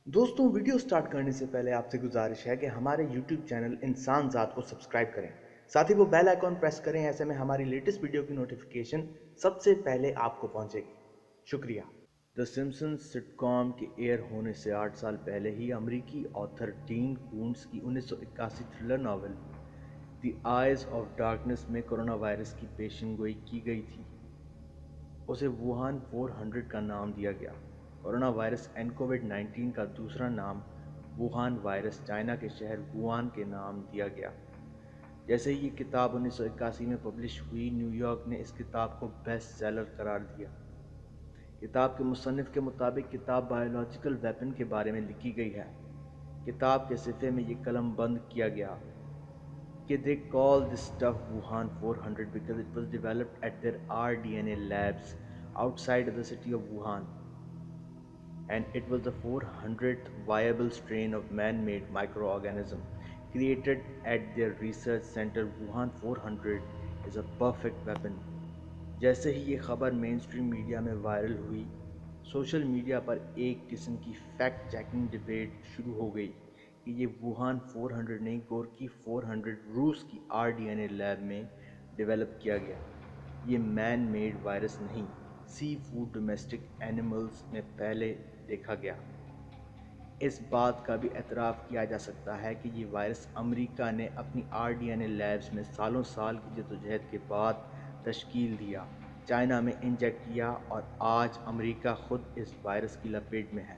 दोस्तों video start करने से पहले आपसे गुजारिश है कि हमारे YouTube चैनल इंसान ज़ात को सब्सक्राइब करें। साथ ही वो बेल आइकॉन प्रेस करें, ऐसे में हमारी लेटेस्ट वीडियो की नोटिफिकेशन सबसे पहले आपको पहुंचेगी। शुक्रिया। द सिम्पसन्स सिटकॉम के एयर होने से 8 साल पहले ही अमरीकी ऑथर डीन कूंट्ज की 1981 thriller novel the eyes of darkness में कोरोना वायरस की पेशेनगोई की गई थी। उसे वुहान 400 का नाम दिया गया। कोरोना वायरस कोविड-19 का दूसरा नाम वुहान वायरस चाइना के शहर वुहान के नाम दिया गया। जैसे ही ये किताब 1981 में पब्लिश हुई, न्यूयॉर्क ने इस किताब को बेस्ट सेलर करार दिया। किताब के मुसन्निफ के मुताबिक किताब बायोलॉजिकल वेपन के बारे में लिखी गई है। किताब के सिफे में ये कलम बंद किया गया कि they call this stuff Wuhan 400 because it was developed at their rDNA labs outside of the city of Wuhan, and it was the 400th viable strain of man-made microorganism created at their research center. Wuhan 400 is a perfect weapon. जैसे ही ये खबर main stream media में viral हुई, social media पर एक किस्म की fact checking debate शुरू हो गई कि ये वुहान 400 नहीं, गोरकी 400 रूस की rDNA लैब में डेवलप किया गया। ये मैन मेड वायरस नहीं, सी फूड डोमेस्टिक एनिमल्स में पहले देखा गया। इस बात का भी एतराफ़ किया जा सकता है कि ये वायरस अमेरिका ने अपनी rDNA लैब्स में सालों साल की जद्दोजहद के बाद तश्कील दिया, चाइना में इंजेक्ट किया, और आज अमेरिका खुद इस वायरस की लपेट में है।